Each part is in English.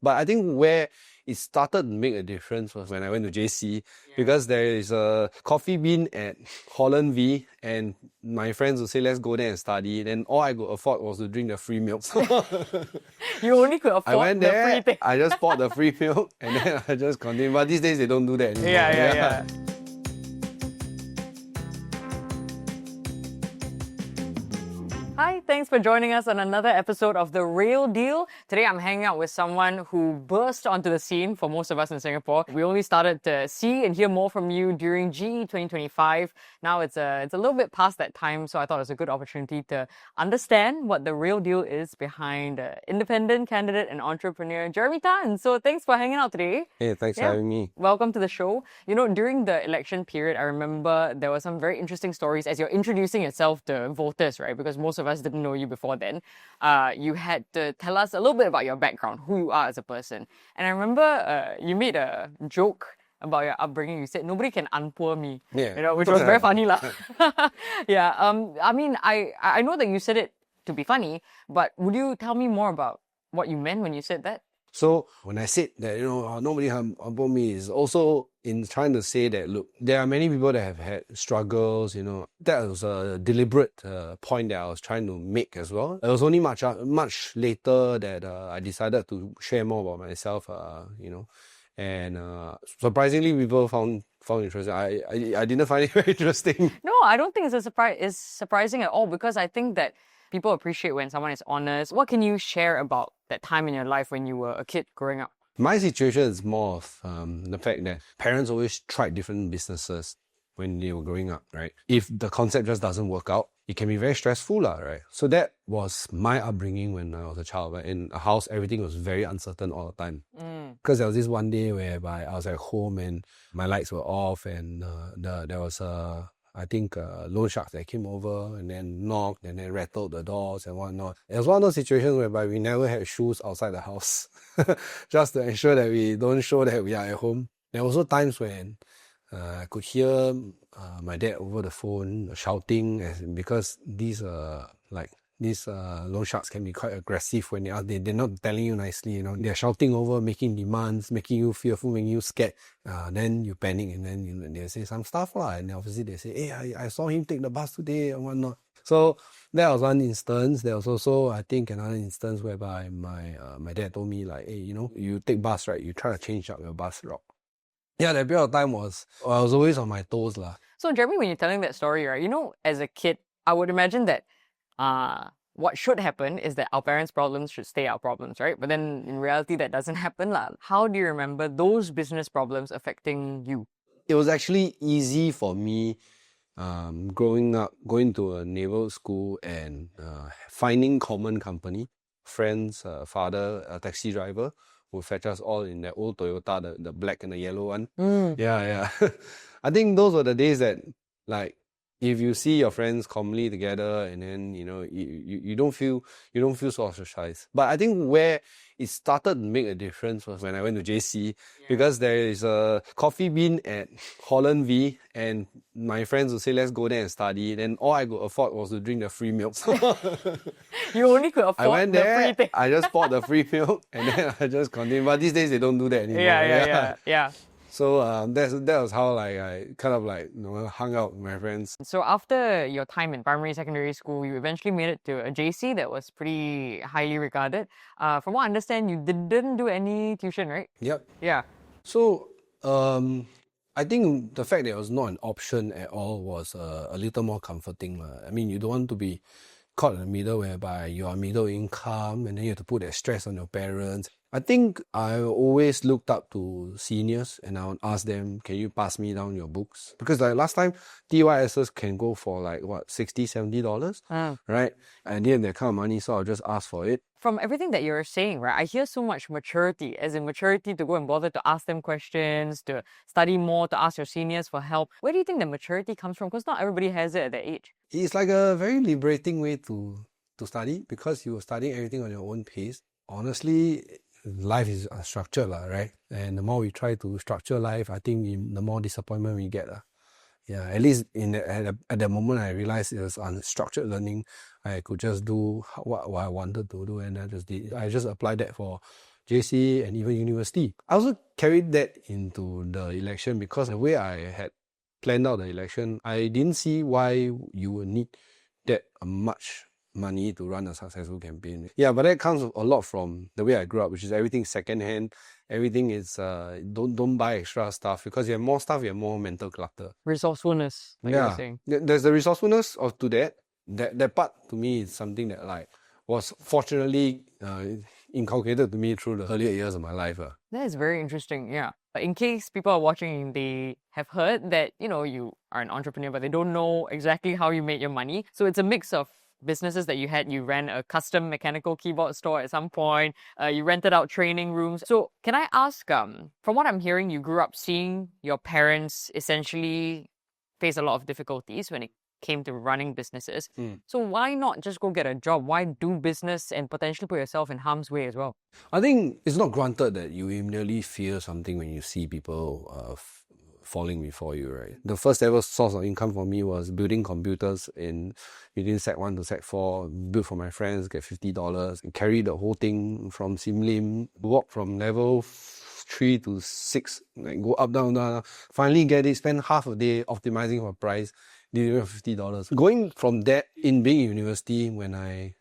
But I think where it started to make a difference was when I went to JC, because there is a coffee bean at Holland V, and my friends would say, let's go there and study. Then all I could afford was to drink the free milk. You only could afford I went the there, free thing. I just bought the free milk, and then I just continued. But these days they don't do that anymore. Yeah. Hi, thanks for joining us on another episode of The Real Deal. Today I'm hanging out with someone who burst onto the scene for most of us in Singapore. We only started to see and hear more from you during GE 2025. Now it's a little bit past that time, so I thought it was a good opportunity to understand what the real deal is behind independent candidate and entrepreneur Jeremy Tan. So thanks for hanging out today. Hey, thanks for having me. Welcome to the show. You know, during the election period, I remember there were some very interesting stories as you're introducing yourself to voters, right? Because most of us didn't know you before then. You had to tell us a little bit about your background, who you are as a person. And I remember you made a joke about your upbringing. You said, nobody can unpoor me, which was very funny. Yeah. I mean, I know that you said it to be funny, but would you tell me more about what you meant when you said that? So when I said that, nobody humble me, is also in trying to say that, look, there are many people that have had struggles, That was a deliberate point that I was trying to make as well. It was only much later that I decided to share more about myself, and surprisingly, people found interesting. I didn't find it very interesting. No, I don't think it's surprising at all, because I think that people appreciate when someone is honest. What can you share about that time in your life when you were a kid growing up? My situation is more of the fact that parents always tried different businesses when they were growing up, right? If the concept just doesn't work out, it can be very stressful, right? So that was my upbringing when I was a child. Right? In a house, everything was very uncertain all the time. Because there was this one day whereby I was at home and my lights were off, and there was loan sharks that came over and then knocked and then rattled the doors and whatnot. It was one of those situations whereby we never had shoes outside the house just to ensure that we don't show that we are at home. There were also times when I could hear my dad over the phone shouting, because these loan sharks can be quite aggressive when they're not telling you nicely, They're shouting over, making demands, making you fearful, making you scared. Then you panic, and then they say some stuff, and obviously they say, hey, I saw him take the bus today and whatnot. So that was one instance. There was also, I think, another instance whereby my dad told me, like, hey, you take bus, right? You try to change up your bus route. Yeah, that period of time I was always on my toes. So Jeremy, when you're telling that story, right, as a kid, I would imagine that what should happen is that our parents' problems should stay our problems, right? But then in reality, that doesn't happen. How do you remember those business problems affecting you? It was actually easy for me growing up, going to a neighborhood school and finding common company. Friends, father, a taxi driver, would fetch us all in that old Toyota, the black and the yellow one. Yeah. I think those were the days that, like, if you see your friends commonly together and then, you don't feel so ostracized. But I think where it started to make a difference was when I went to JC, because there is a coffee bean at Holland V, and my friends would say, let's go there and study. Then all I could afford was to drink the free milk. You only could afford I went there, the free thing. I just bought the free milk, and then I just continued. But these days they don't do that anymore. Yeah. So that was how I kind of hung out with my friends. So after your time in primary, secondary school, you eventually made it to a JC that was pretty highly regarded. From what I understand, you didn't do any tuition, right? Yep. Yeah. So I think the fact that it was not an option at all was a little more comforting. I mean, you don't want to be caught in the middle whereby you are middle income and then you have to put that stress on your parents. I think I always looked up to seniors and I would ask them, can you pass me down your books? Because last time, TYSs can go for $60, $70, right? I didn't have that kind of money, so I'll just ask for it. From everything that you're saying, right, I hear so much maturity, as in maturity to go and bother to ask them questions, to study more, to ask your seniors for help. Where do you think the maturity comes from? Because not everybody has it at that age. It's like a very liberating way to study, because you are studying everything on your own pace. Honestly, life is structured, right? And the more we try to structure life, I think the more disappointment we get. Yeah, at least at the moment I realized it was unstructured learning. I could just do what I wanted to do, and I just applied that for JC and even university. I also carried that into the election because the way I had planned out the election, I didn't see why you would need that much money to run a successful campaign. Yeah, but that comes a lot from the way I grew up, which is everything secondhand. Everything is don't buy extra stuff, because you have more stuff, you have more mental clutter. Resourcefulness, like you were saying. There's the resourcefulness to that. That part to me is something that like was fortunately inculcated to me through the earlier years of my life. That is very interesting, yeah. But in case people are watching, they have heard that, you are an entrepreneur, but they don't know exactly how you made your money. So it's a mix of businesses that you had. You ran a custom mechanical keyboard store at some point. You rented out training rooms. So can I ask, from what I'm hearing, you grew up seeing your parents essentially face a lot of difficulties when it came to running businesses. So why not just go get a job? Why do business and potentially put yourself in harm's way as well? I think it's not granted that you immediately fear something when you see people falling before you, right? The first ever source of income for me was building computers within Sec 1 to Sec 4, built for my friends, get $50, and carry the whole thing from Sim Lim, walk from level 3 to 6, like go up, down, down, finally get it, spend half a day optimizing for price, deliver $50. Going from that, in being in university, when I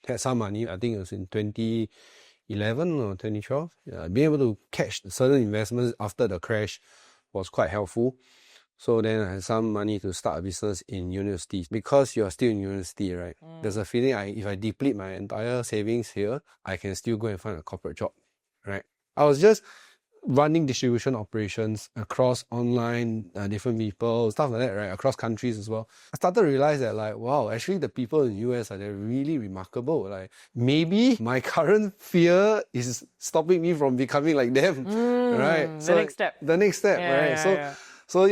had some money, I think it was in 2011 or 2012, being able to catch certain investments after the crash was quite helpful. So then I had some money to start a business in university. Because you're still in university, right? There's a feeling if I deplete my entire savings here, I can still go and find a corporate job, right? I was just running distribution operations across online, different people, stuff like that, right? Across countries as well. I started to realize that like, wow, actually the people in the US they're really remarkable. Like maybe my current fear is stopping me from becoming like them, right? The next step. The next step, right? So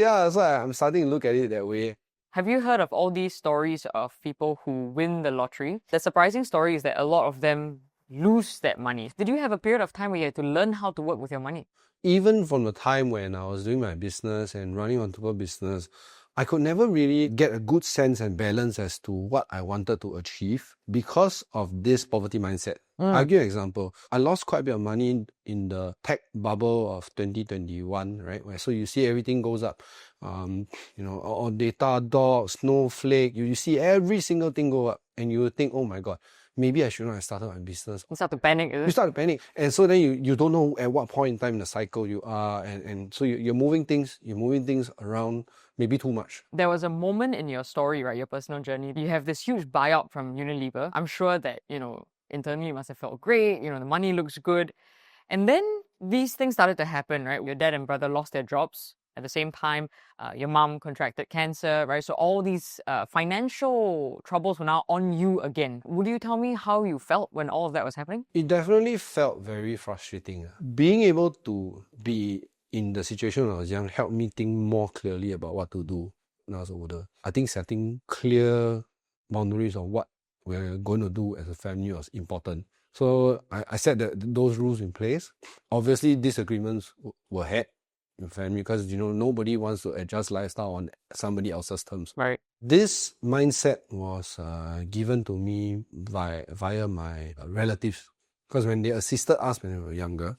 I'm starting to look at it that way. Have you heard of all these stories of people who win the lottery? The surprising story is that a lot of them lose that money. Did you have a period of time where you had to learn how to work with your money? Even from the time when I was doing my business and running entrepreneurial business, I could never really get a good sense and balance as to what I wanted to achieve because of this poverty mindset. I'll give you an example. I lost quite a bit of money in the tech bubble of 2021, right? So you see everything goes up. Or Datadog, Snowflake, you see every single thing go up, and you think, oh my God, maybe I should not have started my business. You start to panic, is it? You start to panic. And so then you don't know at what point in time in the cycle you are. And so you're moving things around maybe too much. There was a moment in your story, right, your personal journey. You have this huge buyout from Unilever. I'm sure that, internally you must have felt great. The money looks good. And then these things started to happen, right? Your dad and brother lost their jobs. At the same time, your mom contracted cancer, right? So all these financial troubles were now on you again. Would you tell me how you felt when all of that was happening? It definitely felt very frustrating. Being able to be in the situation when I was young helped me think more clearly about what to do when I was older. I think setting clear boundaries on what we're going to do as a family was important. So I set those rules in place. Obviously, disagreements were had in family because nobody wants to adjust lifestyle on somebody else's terms. Right. This mindset was given to me via my relatives, because when they assisted us when we were younger,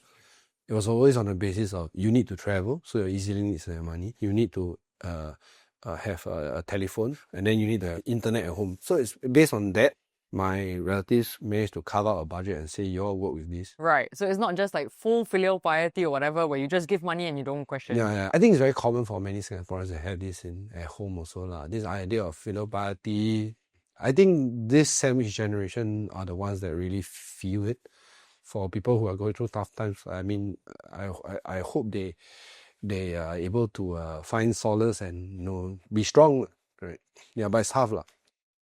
it was always on the basis of you need to travel, so you easily need to have money. You need to have a telephone, and then you need the internet at home. So it's based on that. My relatives managed to carve out a budget and say, you all work with this. Right. So it's not just like full filial piety or whatever, where you just give money and you don't question. Yeah. I think it's very common for many Singaporeans to have this at home also. This idea of filial piety. I think this sandwich generation are the ones that really feel it. For people who are going through tough times, I mean, I hope they are able to find solace and be strong. Right? Yeah, but it's tough.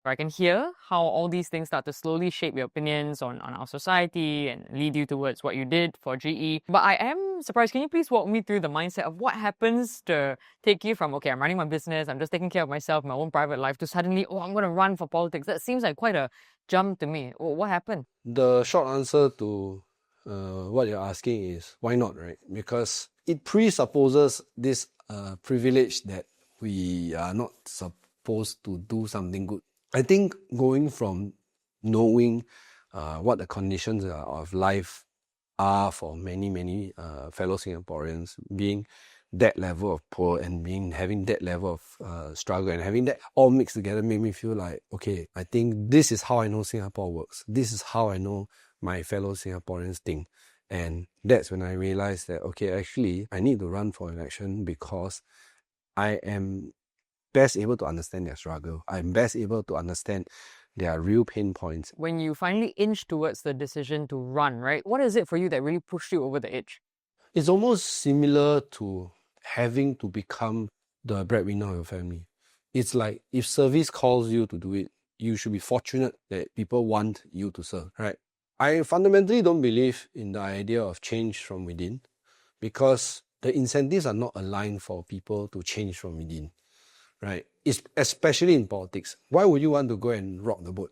I can hear how all these things start to slowly shape your opinions on our society and lead you towards what you did for GE. But I am surprised. Can you please walk me through the mindset of what happens to take you from, okay, I'm running my business, I'm just taking care of myself, my own private life, to suddenly, I'm going to run for politics? That seems like quite a jump to me. What happened? The short answer to what you're asking is why not, right? Because it presupposes this privilege that we are not supposed to do something good. I think going from knowing what the conditions of life are for many fellow Singaporeans, being that level of poor and having that level of struggle and having that all mixed together made me feel like, okay, I think this is how I know Singapore works. This is how I know my fellow Singaporeans think. And that's when I realized that, okay, actually, I need to run for election because I am best able to understand their struggle. I'm best able to understand their real pain points. When you finally inch towards the decision to run, right, what is it for you that really pushed you over the edge? It's almost similar to having to become the breadwinner of your family. It's like if service calls you to do it, you should be fortunate that people want you to serve, right? I fundamentally don't believe in the idea of change from within because the incentives are not aligned for people to change from within, right? It's especially in politics. Why would you want to go and rock the boat?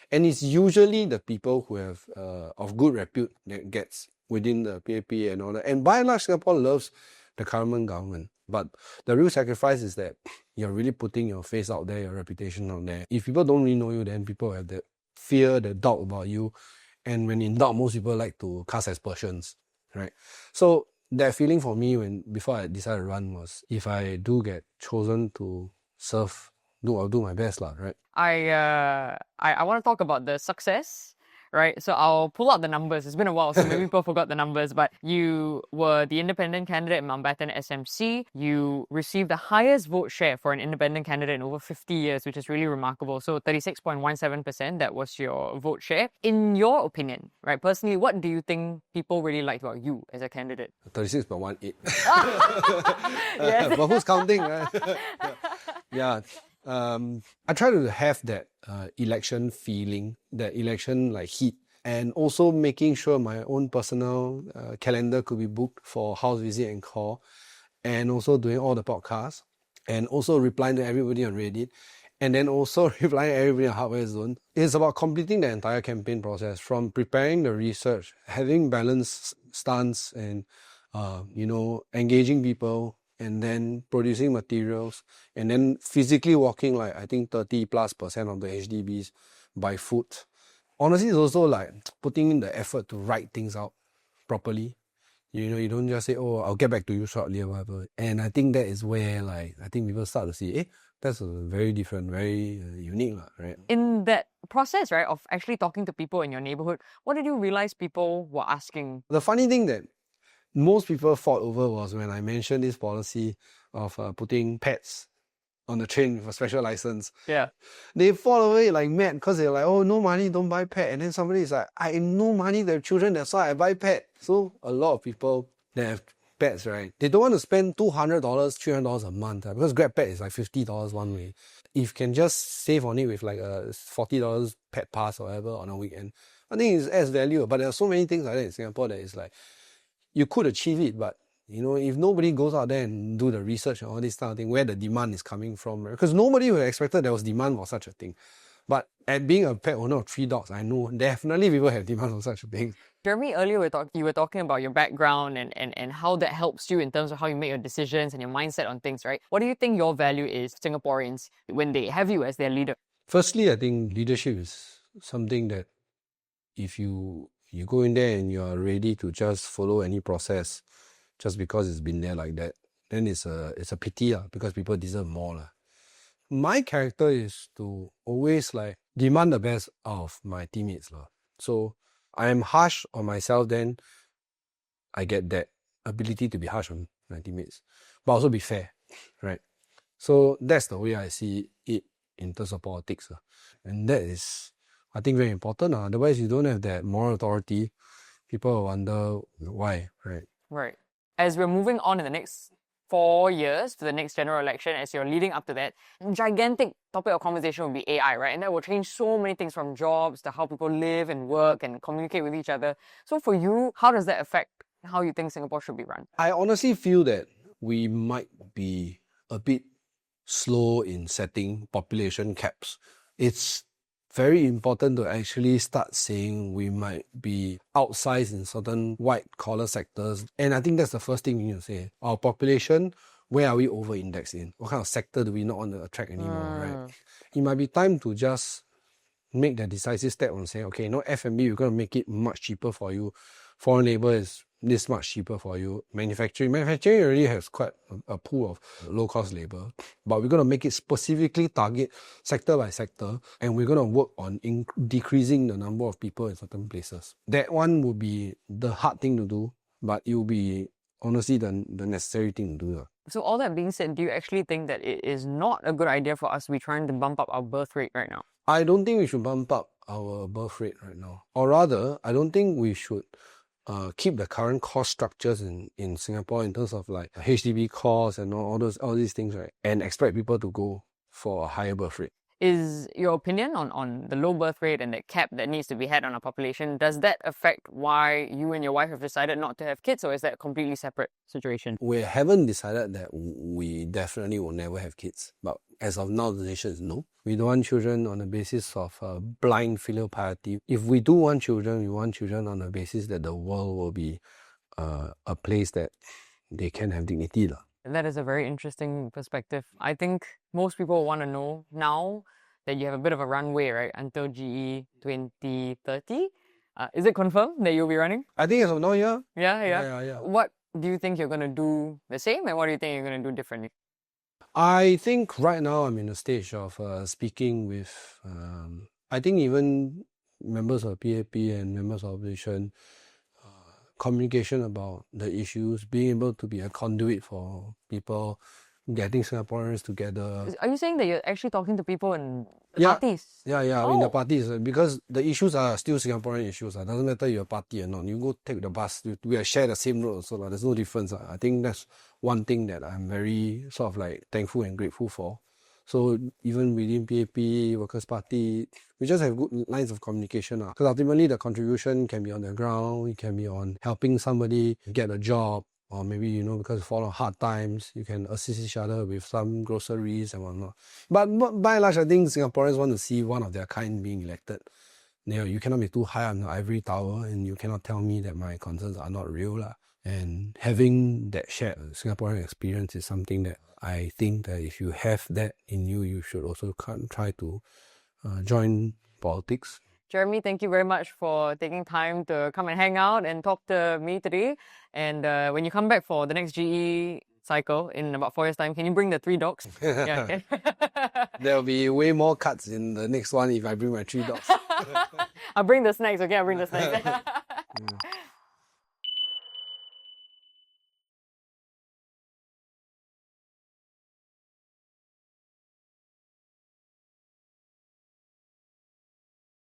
And it's usually the people who have of good repute that gets within the PAP and all that. And by and large, Singapore loves the current government. But the real sacrifice is that you're really putting your face out there, your reputation out there. If people don't really know you, then people have the fear, the doubt about you. And when in doubt, most people like to cast aspersions, right? So that feeling for me before I decided to run was, if I do get chosen to serve, I'll do my best, right? I want to talk about the success, right? So I'll pull out the numbers. It's been a while, so maybe people forgot the numbers, but you were the independent candidate in Mountbatten SMC. You received the highest vote share for an independent candidate in over 50 years, which is really remarkable. So 36.17%, that was your vote share. In your opinion, right, personally, what do you think people really liked about you as a candidate? 36.18. Yes. But who's counting, right? Yeah. I try to have that election feeling, that election like heat, and also making sure my own personal calendar could be booked for house visit and call, and also doing all the podcasts, and also replying to everybody on Reddit, and then also replying to everybody on Hardware Zone. It's about completing the entire campaign process, from preparing the research, having balanced stance, and engaging people, and then producing materials, and then physically walking like I think 30+% of the HDBs by foot. Honestly, it's also like putting in the effort to write things out properly. You don't just say, oh, I'll get back to you shortly or whatever. And I think that is where I think people start to see, that's a very different, very unique, right? In that process, right, of actually talking to people in your neighborhood, what did you realize people were asking? The funny thing that most people fought over was when I mentioned this policy of putting pets on the train with a special license. Yeah. They fought over it like mad because they're like, oh, no money, don't buy pet. And then somebody is like, I have no money to have children, that's why I buy pet. So a lot of people that have pets, right, they don't want to spend $200, $300 a month because Grab Pet is like $50 one way. If you can just save on it with like a $40 pet pass or whatever on a weekend, I think it adds value. But there are so many things like that in Singapore that is like, you could achieve it, but if nobody goes out there and do the research and all this kind of thing, where the demand is coming from, right? Because nobody would have expected there was demand for such a thing. But at being a pet owner of 3 dogs, I know definitely people have demand for such a thing. Jeremy, earlier you were talking about your background and how that helps you in terms of how you make your decisions and your mindset on things, right? What do you think your value is to Singaporeans when they have you as their leader? Firstly, I think leadership is something that if you go in there and you are ready to just follow any process just because it's been there like that, then it's a pity because people deserve more. My character is to always demand the best out of my teammates. So I am harsh on myself, then I get that ability to be harsh on my teammates, but also be fair, right? So that's the way I see it in terms of politics. And that is, I think, very important. Otherwise, you don't have that moral authority. People will wonder why, right? Right. As we're moving on in the next 4 years to the next general election, as you're leading up to that, gigantic topic of conversation will be AI, right? And that will change so many things, from jobs to how people live and work and communicate with each other. So for you, how does that affect how you think Singapore should be run? I honestly feel that we might be a bit slow in setting population caps. It's very important to actually start saying we might be outsized in certain white-collar sectors. And I think that's the first thing we need to say. Our population, where are we over-indexed in? What kind of sector do we not want to attract anymore, right? It might be time to just make that decisive step on saying, okay, F&B, we're going to make it much cheaper for you foreign labor is this much cheaper for you. Manufacturing already has quite a pool of low-cost labor, but we're going to make it specifically target sector by sector, and we're going to work on decreasing the number of people in certain places. That one would be the hard thing to do, but it will be honestly the necessary thing to do. So all that being said, do you actually think that it is not a good idea for us to be trying to bump up our birth rate right now? I don't think we should bump up our birth rate right now. Or rather, I don't think we should keep the current cost structures in Singapore in terms of like HDB costs and all these things, right? And expect people to go for a higher birth rate. Is your opinion on the low birth rate and the cap that needs to be had on our population, does that affect why you and your wife have decided not to have kids, or is that a completely separate situation? We haven't decided that we definitely will never have kids. But as of now, the decision is no. We don't want children on the basis of blind filial piety. If we do want children, we want children on the basis that the world will be a place that they can have dignity. That is a very interesting perspective. I think most people want to know now that you have a bit of a runway, right, until GE 2030. Is it confirmed that you'll be running? I think as of now, yeah. Yeah. What do you think you're going to do the same, and what do you think you're going to do differently? I think right now I'm in a stage of speaking with, I think even members of PAP and members of opposition, communication about the issues, being able to be a conduit for people, getting Singaporeans together. Are you saying that you're actually talking to people in the parties? Yeah, in the parties, because the issues are still Singaporean issues. It doesn't matter you're a party or not. You go take the bus, we share the same road, so there's no difference. I think that's one thing that I'm very sort of like thankful and grateful for. So even within PAP, Workers' Party, we just have good lines of communication. Because ultimately the contribution can be on the ground, it can be on helping somebody get a job, or maybe, because you fall on hard times, you can assist each other with some groceries and whatnot. But by and large, I think Singaporeans want to see one of their kind being elected. You cannot be too high on the ivory tower, and you cannot tell me that my concerns are not real. And having that shared Singaporean experience is something that I think that if you have that in you, you should also try to join politics. Jeremy, thank you very much for taking time to come and hang out and talk to me today. And when you come back for the next GE cycle in about 4 years' time, can you bring the 3 dogs? Yeah, okay. There'll be way more cuts in the next one if I bring my 3 dogs. I'll bring the snacks, okay? I'll bring the snacks.